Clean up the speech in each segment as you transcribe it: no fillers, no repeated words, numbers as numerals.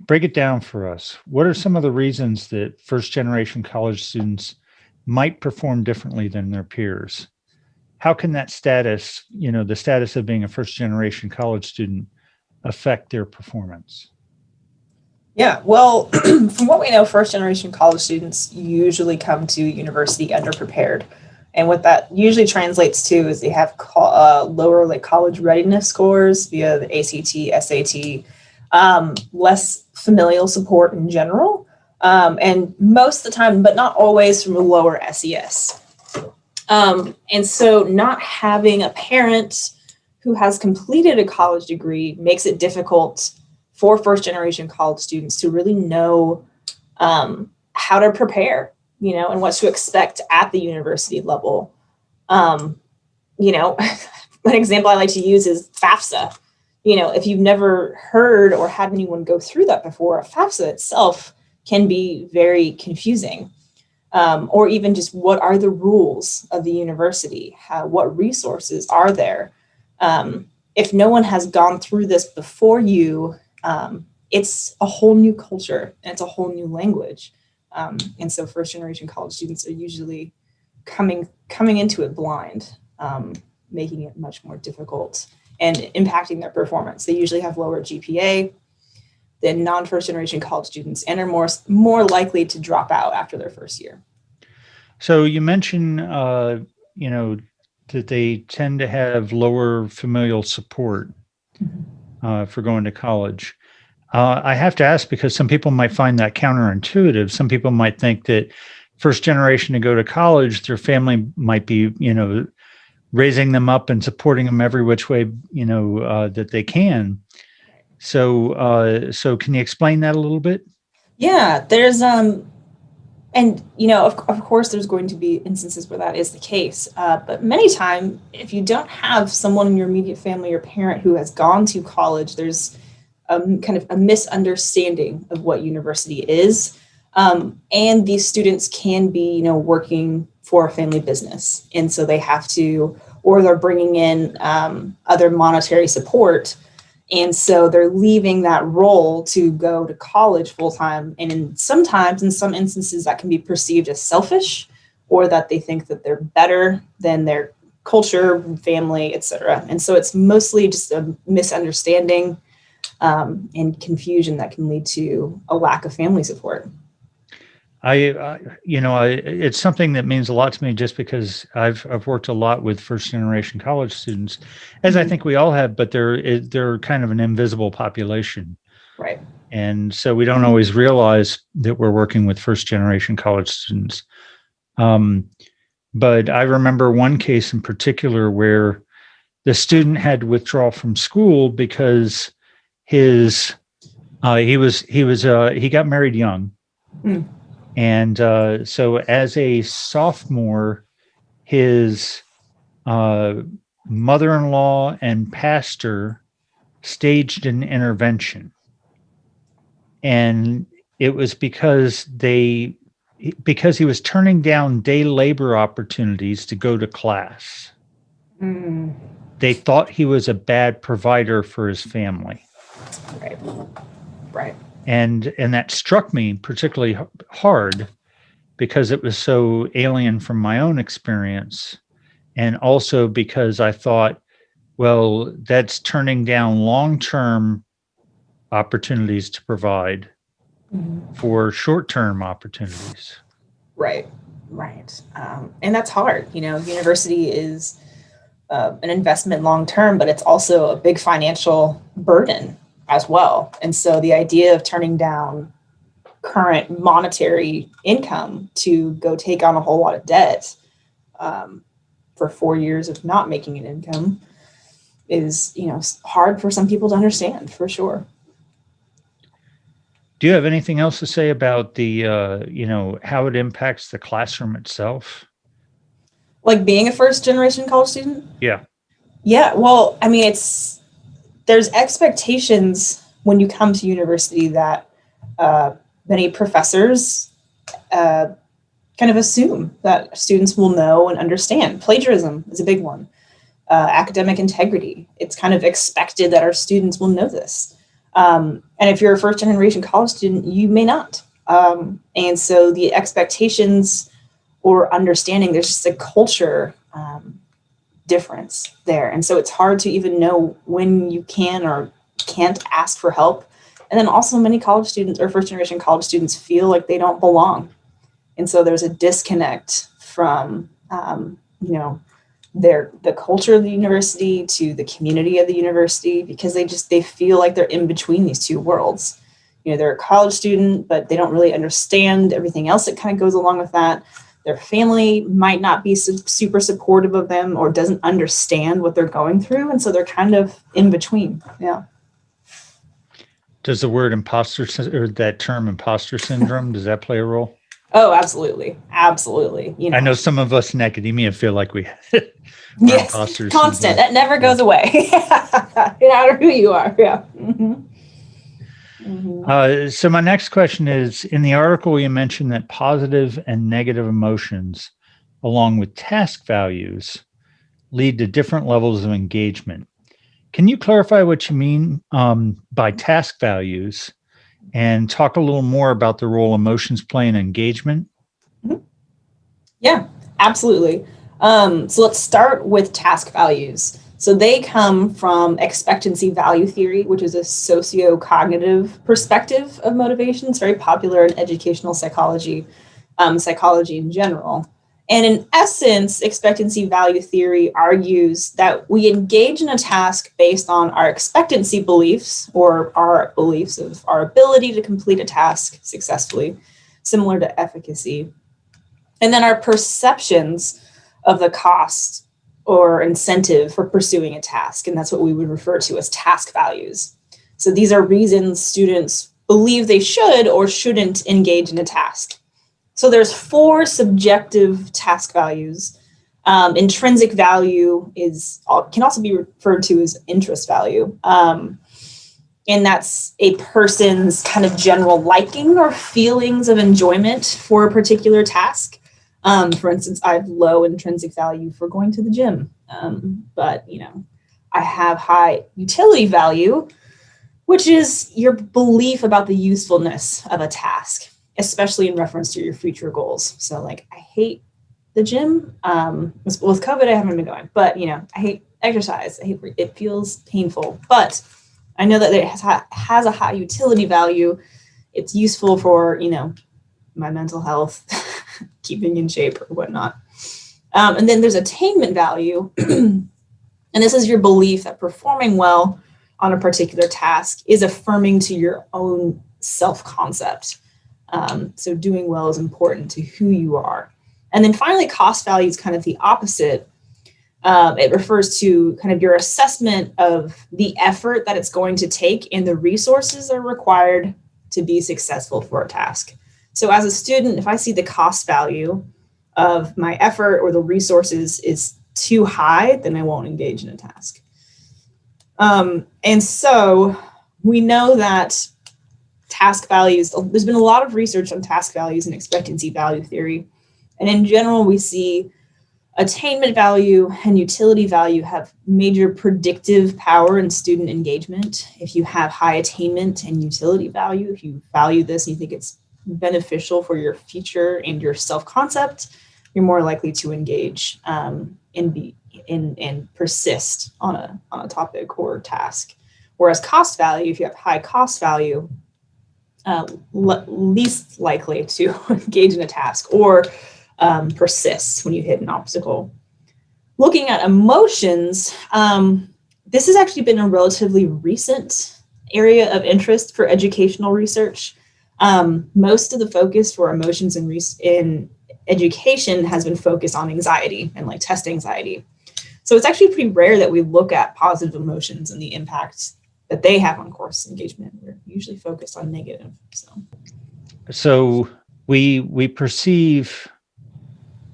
break it down for us. What are some of the reasons that first generation college students might perform differently than their peers? How can that status, the status of being a first generation college student, affect their performance? Yeah, well, from what we know, first generation college students usually come to university underprepared. And what that usually translates to is they have lower like college readiness scores via the ACT, SAT, less familial support in general, and most of the time, but not always, from a lower SES. And so not having a parent who has completed a college degree makes it difficult for first generation college students to really know how to prepare, and what to expect at the university level. An example I like to use is FAFSA. If you've never heard or had anyone go through that before, FAFSA itself can be very confusing. Or even just what are the rules of the university? What resources are there? If no one has gone through this before you, it's a whole new culture and it's a whole new language. And so first generation college students are usually coming into it blind, making it much more difficult and impacting their performance. They usually have lower GPA than non-first generation college students and are more likely to drop out after their first year. So you mentioned, that they tend to have lower familial support for going to college. I have to ask because some people might find that counterintuitive. Some people might think that first generation to go to college, their family might be, raising them up and supporting them every which way, that they can. So can you explain that a little bit? Yeah, there's and of course there's going to be instances where that is the case, but many times if you don't have someone in your immediate family or parent who has gone to college, there's kind of a misunderstanding of what university is, and these students can be working for a family business, and so they have to, or they're bringing in other monetary support. And so they're leaving that role to go to college full time. And sometimes in some instances that can be perceived as selfish, or that they think that they're better than their culture, family, etc. And so it's mostly just a misunderstanding and confusion that can lead to a lack of family support. It's something that means a lot to me just because I've worked a lot with first generation college students, as I think we all have, but they're kind of an invisible population. Right. And so we don't always realize that we're working with first generation college students. But I remember one case in particular where the student had to withdraw from school because he got married young. Mm. And so as a sophomore, his mother-in-law and pastor staged an intervention. And it was because he was turning down day labor opportunities to go to class. Mm. They thought he was a bad provider for his family. Right. Right. And that struck me particularly hard because it was so alien from my own experience. And also because I thought, well, that's turning down long-term opportunities to provide for short-term opportunities. Right. Right. And that's hard. University is an investment long-term, but it's also a big financial burden as well. And so the idea of turning down current monetary income to go take on a whole lot of debt for 4 years of not making an income is, hard for some people to understand, for sure. Do you have anything else to say about the, how it impacts the classroom itself? Like being a first generation college student? Yeah. Yeah. Well, I mean, there's expectations when you come to university that many professors kind of assume that students will know and understand. Plagiarism is a big one. Academic integrity. It's kind of expected that our students will know this. And if you're a first generation college student, you may not. And so the expectations or understanding, there's just a culture difference there. And so it's hard to even know when you can or can't ask for help. And then also many college students or first generation college students feel like they don't belong. And so there's a disconnect from, the culture of the university to the community of the university, because they feel like they're in between these two worlds. They're a college student, but they don't really understand everything else that kind of goes along with that. Their family might not be super supportive of them or doesn't understand what they're going through. And so they're kind of in between. Yeah. Does the word or that term imposter syndrome, does that play a role? Oh, absolutely. Absolutely. I know some of us in academia feel like we yes, imposters. Constant. That never goes away. No matter who you are. Yeah. Mm-hmm. Mm-hmm. So my next question is, in the article, you mentioned that positive and negative emotions, along with task values, lead to different levels of engagement. Can you clarify what you mean by task values and talk a little more about the role emotions play in engagement? Mm-hmm. Yeah, absolutely. So let's start with task values. So they come from expectancy value theory, which is a socio-cognitive perspective of motivation. It's very popular in educational psychology, psychology in general. And in essence, expectancy value theory argues that we engage in a task based on our expectancy beliefs or our beliefs of our ability to complete a task successfully, similar to efficacy. And then our perceptions of the cost or incentive for pursuing a task. And that's what we would refer to as task values. So these are reasons students believe they should or shouldn't engage in a task. So there's 4 subjective task values. Intrinsic value can also be referred to as interest value. And that's a person's kind of general liking or feelings of enjoyment for a particular task. For instance, I have low intrinsic value for going to the gym, but I have high utility value, which is your belief about the usefulness of a task, especially in reference to your future goals. So like, I hate the gym. With COVID, I haven't been going, but I hate exercise. It feels painful, but I know that it has a high utility value. It's useful for, my mental health, keeping in shape or whatnot. And then there's attainment value. And this is your belief that performing well on a particular task is affirming to your own self-concept. So doing well is important to who you are. And then finally, cost value is kind of the opposite. It refers to kind of your assessment of the effort that it's going to take and the resources that are required to be successful for a task. So as a student, if I see the cost value of my effort or the resources is too high, then I won't engage in a task. And so we know that task values, there's been a lot of research on task values and expectancy value theory. And in general, we see attainment value and utility value have major predictive power in student engagement. If you have high attainment and utility value, if you value this and you think it's beneficial for your future and your self-concept, you're more likely to engage and persist on a topic or task. Whereas cost value, if you have high cost value, least likely to engage in a task or persist when you hit an obstacle. Looking at emotions, this has actually been a relatively recent area of interest for educational research. Most of the focus for emotions in education has been focused on anxiety and like test anxiety. So it's actually pretty rare that we look at positive emotions and the impact that they have on course engagement. We're usually focused on negative. So we perceive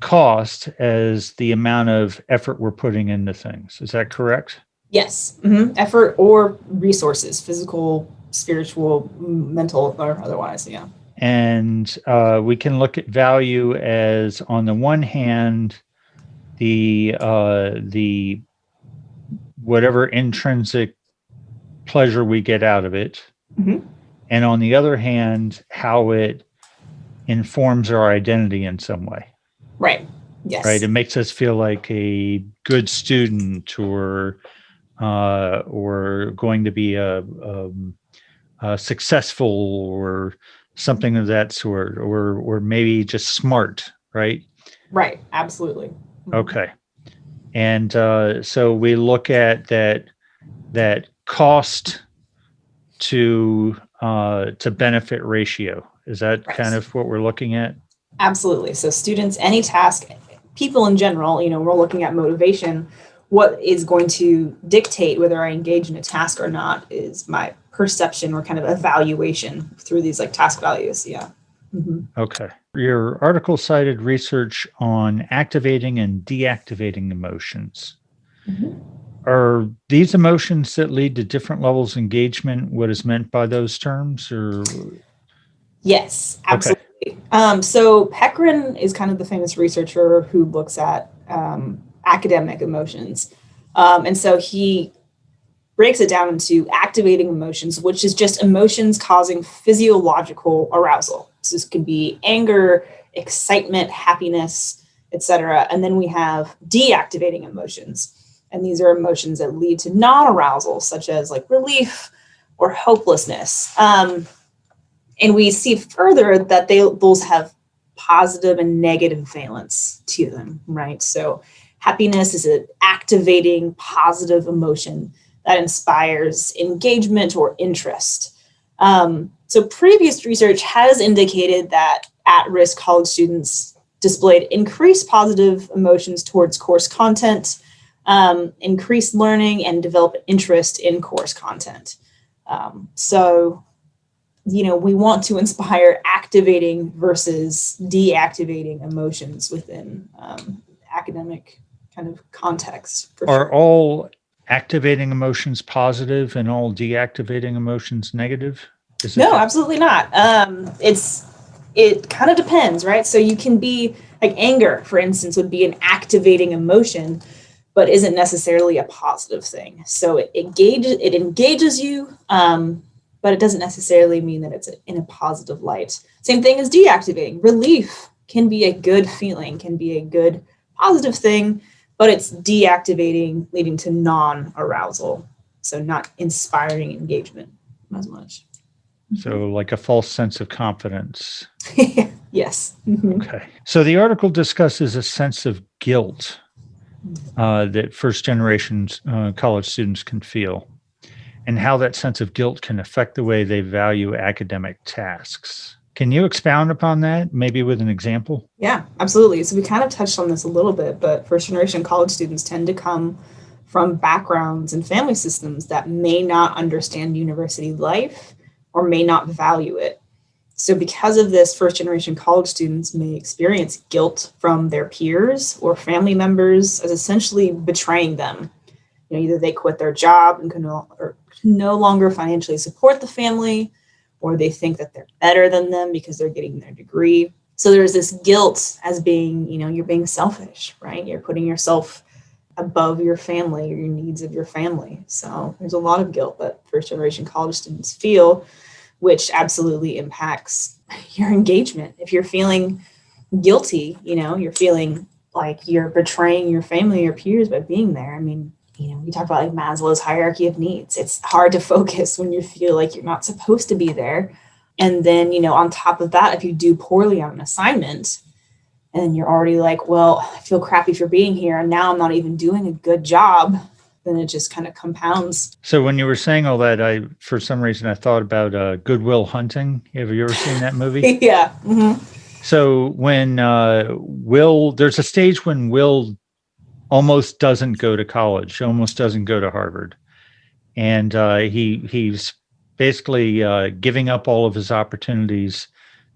cost as the amount of effort we're putting into things. Is that correct? Yes. Mm-hmm. Effort or resources, physical, spiritual, mental, or otherwise. Yeah. And we can look at value as, on the one hand, the whatever intrinsic pleasure we get out of it, Mhm. And on the other hand, how it informs our identity in some way, Right. right? Yes. It makes us feel like a good student or going to be a successful or something of that sort, or maybe just smart, right? Right. Absolutely. Mhm. Okay. And so we look at that cost to benefit ratio. Is that kind Right. of what we're looking at? Absolutely. So students, any task, people in general, we're looking at motivation. What is going to dictate whether I engage in a task or not is my perception or kind of evaluation through these like task values. Yeah. Mhm. Okay. Your article cited research on activating and deactivating emotions. Mhm. Are these emotions that lead to different levels of engagement what is meant by those terms? Or Yes, okay. absolutely. So Peckrin is kind of the famous researcher who looks at academic emotions. And so he breaks it down into activating emotions, which is just emotions causing physiological arousal. So this can be anger, excitement, happiness, etc. And then we have deactivating emotions. And these are emotions that lead to non-arousal, such as like relief or hopelessness. And we see further that those have positive and negative valence to them, right? So happiness is an activating positive emotion that inspires engagement or interest. So previous research has indicated that at-risk college students displayed increased positive emotions towards course content, increased learning, and develop interest in course content. So we want to inspire activating versus deactivating emotions within academic kind of context for Are sure. all activating emotions positive and all deactivating emotions negative? Is it No, that? absolutely not. It kind of depends, right? So you can be like anger, for instance, would be an activating emotion, but isn't necessarily a positive thing. So it engages you, but it doesn't necessarily mean that it's in a positive light. Same thing as deactivating. Relief can be a good feeling, can be a good positive thing, but it's deactivating, leading to non-arousal, so not inspiring engagement as much. So, like a false sense of confidence. Yes. Mhm. Okay. So, the article discusses a sense of guilt that first generation college students can feel, and how that sense of guilt can affect the way they value academic tasks. Can you expound upon that, maybe with an example? Yeah, absolutely. So we kind of touched on this a little bit, but first generation college students tend to come from backgrounds and family systems that may not understand university life or may not value it. So, because of this, first generation college students may experience guilt from their peers or family members as essentially betraying them. Either they quit their job and can no longer financially support the family, or they think that they're better than them because they're getting their degree. So there's this guilt as being, you're being selfish, right? You're putting yourself above your family or your needs of your family. So there's a lot of guilt that first generation college students feel, which absolutely impacts your engagement. If you're feeling guilty, you're feeling like you're betraying your family or peers by being there. I mean, we talk about like Maslow's hierarchy of needs. It's hard to focus when you feel like you're not supposed to be there. And then, on top of that, if you do poorly on an assignment and you're already like, well, I feel crappy for being here, and now I'm not even doing a good job, then it just kind of compounds. So when you were saying all that, for some reason, I thought about Goodwill Hunting. Have you ever seen that movie? Yeah. Hmm. So when Will, there's a stage when Will almost doesn't go to college, almost doesn't go to Harvard, and he's basically giving up all of his opportunities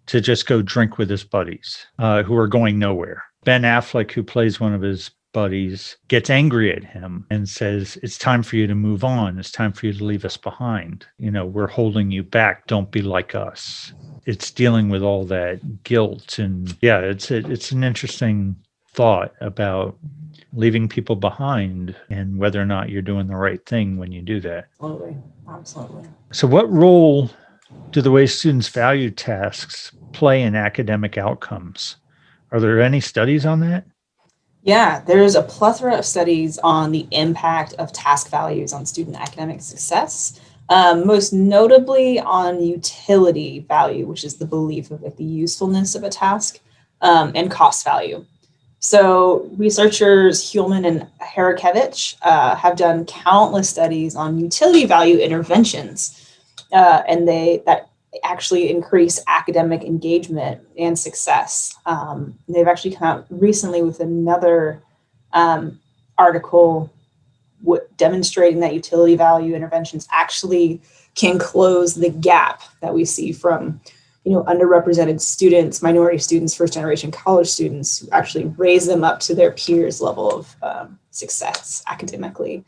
to just go drink with his buddies who are going nowhere. Ben Affleck, who plays one of his buddies, gets angry at him and says, "It's time for you to move on. It's time for you to leave us behind. We're holding you back. Don't be like us." It's dealing with all that guilt, and yeah, it's an interesting thought about leaving people behind and whether or not you're doing the right thing when you do that. Absolutely. Absolutely. So what role do the way students value tasks play in academic outcomes? Are there any studies on that? Yeah, there's a plethora of studies on the impact of task values on student academic success, most notably on utility value, which is the belief of like the usefulness of a task, and cost value. So researchers Hulman and Harakevich have done countless studies on utility value interventions, and that actually increase academic engagement and success. They've actually come out recently with another article demonstrating that utility value interventions actually can close the gap that we see from underrepresented students, minority students, first generation college students, who actually raise them up to their peers' level of success academically.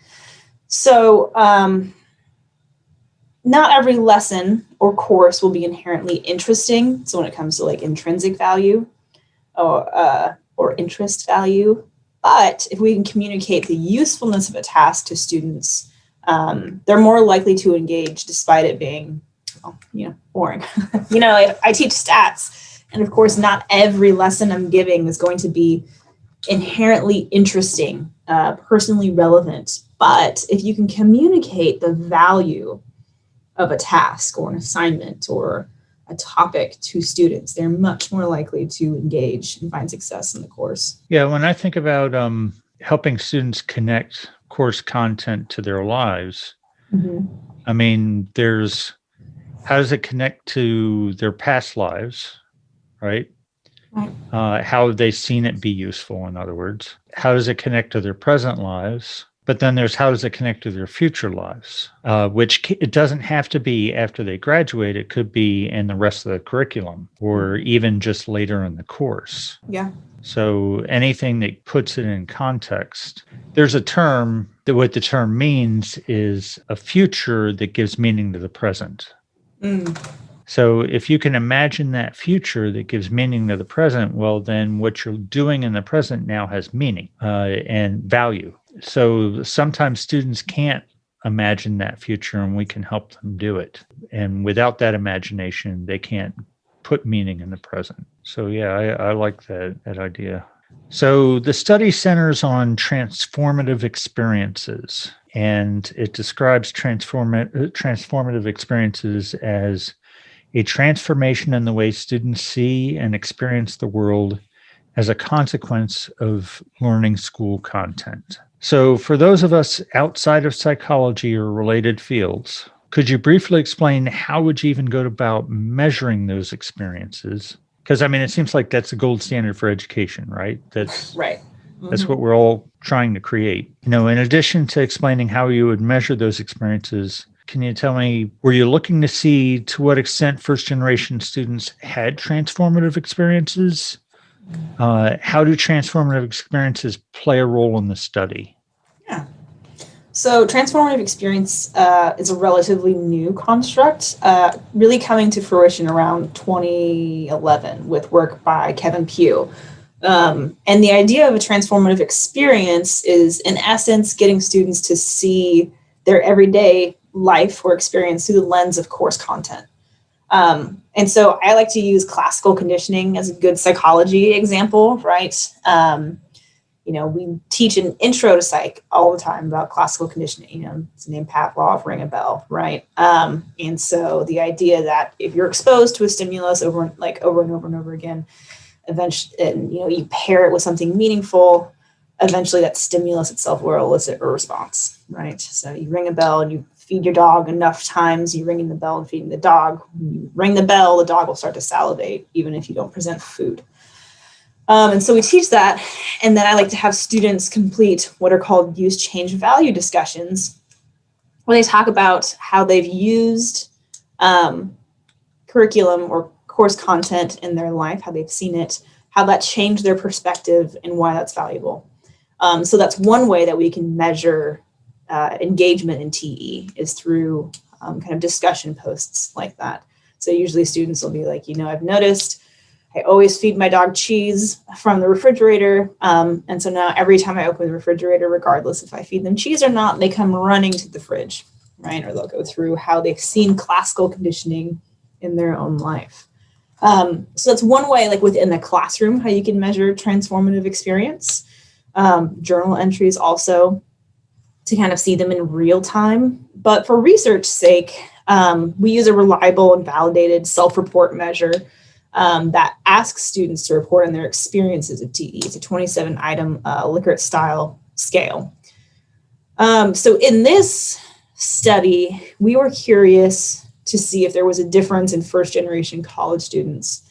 So not every lesson or course will be inherently interesting. So when it comes to like intrinsic value or interest value, but if we can communicate the usefulness of a task to students, they're more likely to engage despite it being, boring. I teach stats, and of course, not every lesson I'm giving is going to be inherently interesting, personally relevant. But if you can communicate the value of a task or an assignment or a topic to students, they're much more likely to engage and find success in the course. Yeah, when I think about helping students connect course content to their lives, I mean, there's how does it connect to their past lives, right? Right. How have they seen it be useful, in other words? How does it connect to their present lives? But then there's how does it connect to their future lives, which it doesn't have to be after they graduate. It could be in the rest of the curriculum or even just later in the course. Yeah. So anything that puts it in context. There's a term that what the term means is a future that gives meaning to the present. So if you can imagine that future that gives meaning to the present, well, then what you're doing in the present now has meaning and value. So sometimes students can't imagine that future, and we can help them do it. And without that imagination, they can't put meaning in the present. So yeah, I like that idea. So the study centers on transformative experiences, and it describes transformative experiences as a transformation in the way students see and experience the world as a consequence of learning school content. So for those of us outside of psychology or related fields, could you briefly explain how would you even go about measuring those experiences? Because I mean, it seems like that's the gold standard for education, right? That's right. That's what we're all trying to create. In addition to explaining how you would measure those experiences, can you tell me, were you looking to see to what extent first generation students had transformative experiences? How do transformative experiences play a role in the study? Yeah. So transformative experience is a relatively new construct, really coming to fruition around 2011 with work by Kevin Pugh. And the idea of a transformative experience is, in essence, getting students to see their everyday life or experience through the lens of course content. And so I like to use classical conditioning as a good psychology example, right? We teach an intro to psych all the time about classical conditioning, it's the name Pavlov, ring a bell, right? And so the idea that if you're exposed to a stimulus over and over again, eventually, and you pair it with something meaningful, eventually that stimulus itself will elicit a response, right? So you ring a bell and you feed your dog enough times, you ringing the bell and feeding the dog. When you ring the bell, the dog will start to salivate, even if you don't present food. And so we teach that. And then I like to have students complete what are called use change value discussions, where they talk about how they've used curriculum or course content in their life, how they've seen it, how that changed their perspective, and why that's valuable. So that's one way that we can measure engagement in TE is through kind of discussion posts like that. So usually students will be like, I've noticed I always feed my dog cheese from the refrigerator. And so now every time I open the refrigerator, regardless if I feed them cheese or not, they come running to the fridge, right? Or they'll go through how they've seen classical conditioning in their own life. So that's one way, like within the classroom, how you can measure transformative experience. Journal entries also, to kind of see them in real time. But for research sake, we use a reliable and validated self-report measure that asks students to report on their experiences of TE. It's a 27-item Likert style scale. So in this study, we were curious to see if there was a difference in first-generation college students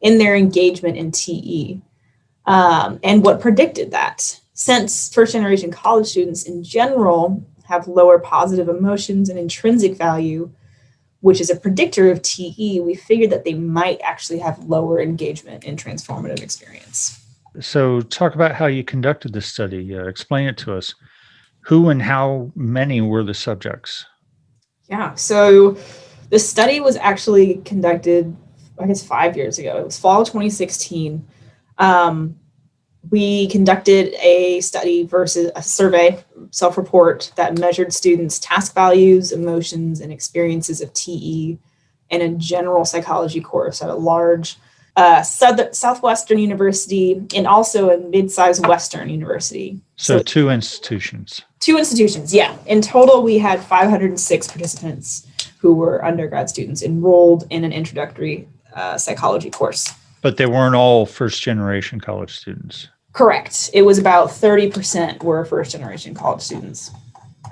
in their engagement in TE and what predicted that. Since first-generation college students in general have lower positive emotions and intrinsic value, which is a predictor of TE, we figured that they might actually have lower engagement in transformative experience. So talk about how you conducted this study. Explain it to us. Who and how many were the subjects? Yeah, so the study was actually conducted, I guess, 5 years ago. It was fall 2016. We conducted a study versus a survey, self-report, that measured students' task values, emotions, and experiences of TE in a general psychology course at a large Southwestern university and also a mid-sized Western university. So 2 institutions. 2 institutions, yeah. In total, we had 506 participants who were undergrad students enrolled in an introductory psychology course. But they weren't all first-generation college students. Correct. It was about 30% were first-generation college students.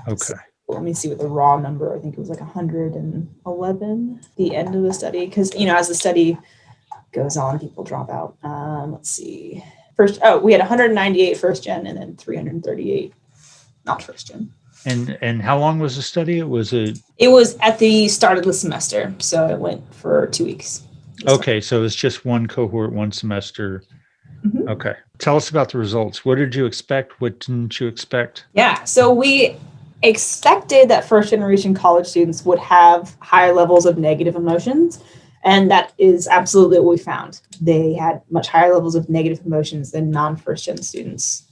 Okay. So let me see what the raw number, I think it was like 111 at the end of the study. Because, as the study goes on, people drop out. Let's see. We had 198 first-gen and then 338 not first-gen. And how long was the study? It was at the start of the semester. So it went for 2 weeks. Okay. So it's just one cohort, one semester. Mm-hmm. Okay. Tell us about the results. What did you expect? What didn't you expect? Yeah. So we expected that first-generation college students would have higher levels of negative emotions. And that is absolutely what we found. They had much higher levels of negative emotions than non-first-gen students.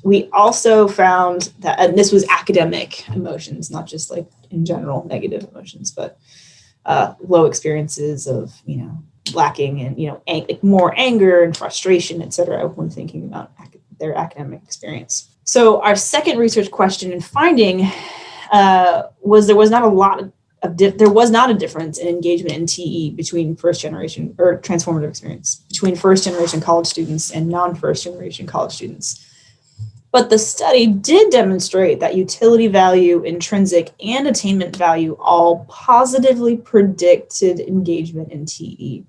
We also found that, and this was academic emotions, not just like in general negative emotions, but low experiences of, lacking and, more anger and frustration, et cetera, when thinking about their academic experience. So our second research question and finding was there was not a difference in engagement in TE between first generation or transformative experience between first generation college students and non-first generation college students. But the study did demonstrate that utility value, intrinsic, and attainment value all positively predicted engagement in TE.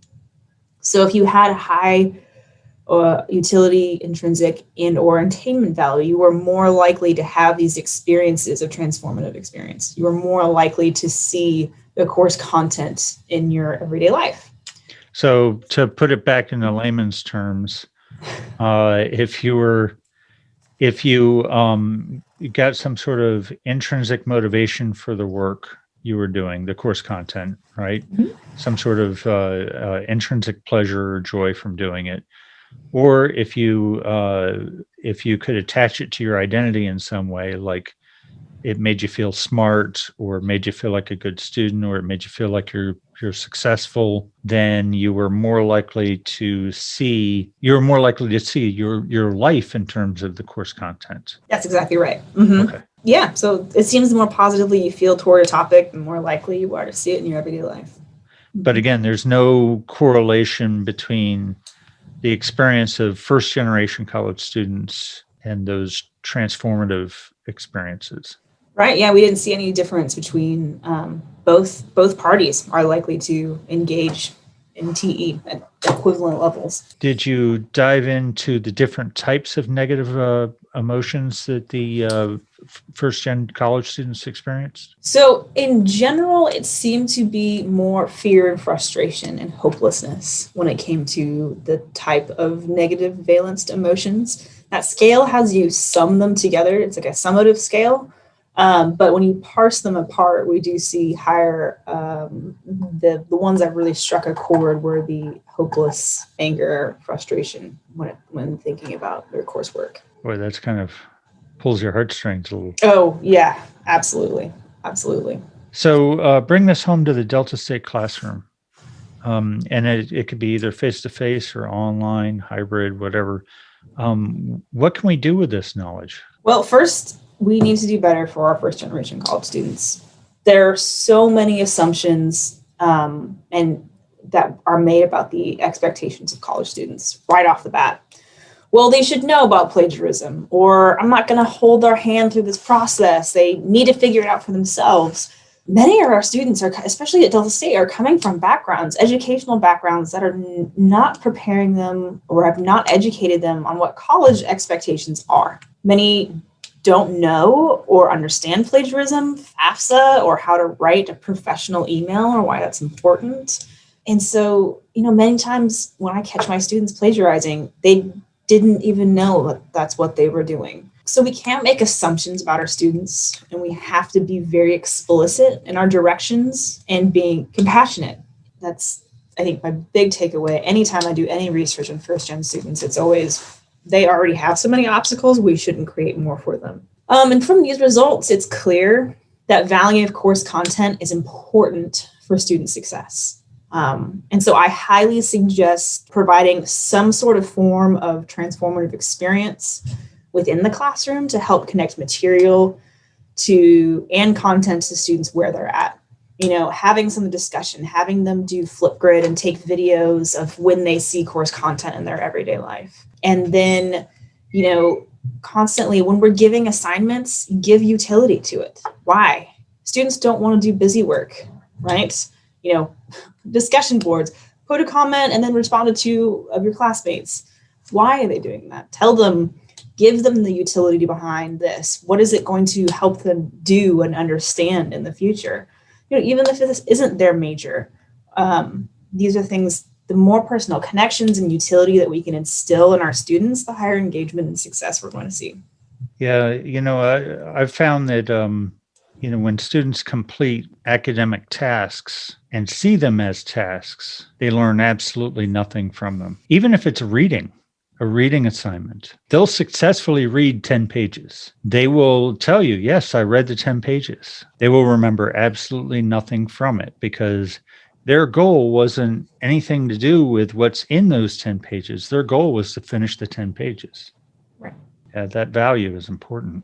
So if you had high utility, intrinsic, and or attainment value, you were more likely to have these experiences of transformative experience. You were more likely to see the course content in your everyday life. So to put it back into layman's terms, if you got some sort of intrinsic motivation for the work you were doing, the course content, right? Mm-hmm. Some sort of intrinsic pleasure or joy from doing it, or if you could attach it to your identity in some way, like it made you feel smart, or made you feel like a good student, or it made you feel like you're successful, then you were more likely to see your life in terms of the course content. That's exactly right. Mm-hmm. Okay. Yeah. So it seems the more positively you feel toward a topic, the more likely you are to see it in your everyday life. But again, there's no correlation between the experience of first generation college students and those transformative experiences. Right. Yeah, we didn't see any difference between both parties are likely to engage in TE at equivalent levels. Did you dive into the different types of negative emotions that the first-gen college students experienced? So in general, it seemed to be more fear and frustration and hopelessness when it came to the type of negative valenced emotions. That scale has you sum them together. It's like a summative scale. But when you parse them apart, we do see higher, the ones that really struck a chord were the hopeless, anger, frustration when thinking about their coursework. Boy, that's kind of pulls your heartstrings a little. Oh, yeah, absolutely. Absolutely. So bring this home to the Delta State classroom. And it could be either face-to-face or online, hybrid, whatever. What can we do with this knowledge? Well, first, we need to do better for our first generation college students. There are so many assumptions and that are made about the expectations of college students right off the bat. Well, they should know about plagiarism, or I'm not going to hold their hand through this process. They need to figure it out for themselves. Many of our students are, especially at Delta State, are coming from backgrounds, educational backgrounds that are not preparing them or have not educated them on what college expectations are. Many don't know or understand plagiarism, FAFSA, or how to write a professional email or why that's important. And so, many times when I catch my students plagiarizing, they didn't even know that that's what they were doing. So we can't make assumptions about our students, and we have to be very explicit in our directions and being compassionate. That's, I think, my big takeaway. Anytime I do any research on first-gen students, it's always, they already have so many obstacles, we shouldn't create more for them. And from these results, it's clear that value of course content is important for student success. And so I highly suggest providing some sort of form of transformative experience within the classroom to help connect material and content to students where they're at. Having some discussion, having them do Flipgrid and take videos of when they see course content in their everyday life. And then, constantly when we're giving assignments, give utility to it. Why? Students don't want to do busy work, right? Discussion boards, put a comment and then respond to 2 of your classmates. Why are they doing that? Tell them, give them the utility behind this. What is it going to help them do and understand in the future? Even if this isn't their major, these are things, the more personal connections and utility that we can instill in our students, the higher engagement and success we're going to see. Yeah, I've found that when students complete academic tasks and see them as tasks, they learn absolutely nothing from them. Even if it's a reading assignment, they'll successfully read 10 pages. They will tell you, yes, I read the 10 pages. They will remember absolutely nothing from it because their goal wasn't anything to do with what's in those 10 pages. Their goal was to finish the 10 pages. Right. That value is important.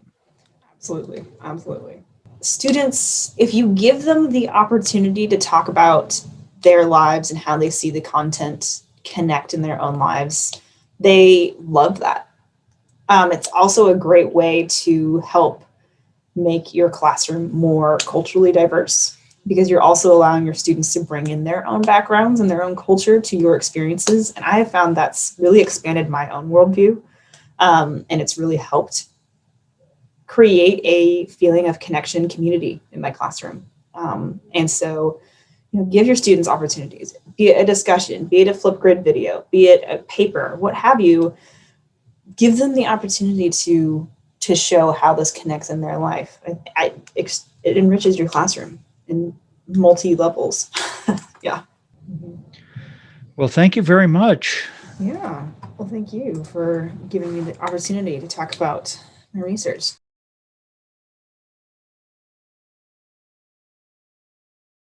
Absolutely. Absolutely. Students, if you give them the opportunity to talk about their lives and how they see the content connect in their own lives, they love that. It's also a great way to help make your classroom more culturally diverse because you're also allowing your students to bring in their own backgrounds and their own culture to your experiences. And I have found that's really expanded my own worldview, and it's really helped create a feeling of connection, community in my classroom. And so, give your students opportunities, be it a discussion, be it a Flipgrid video, be it a paper, what have you. Give them the opportunity to show how this connects in their life. It enriches your classroom in multi levels. Yeah. Well, thank you very much. Yeah. Well, thank you for giving me the opportunity to talk about my research.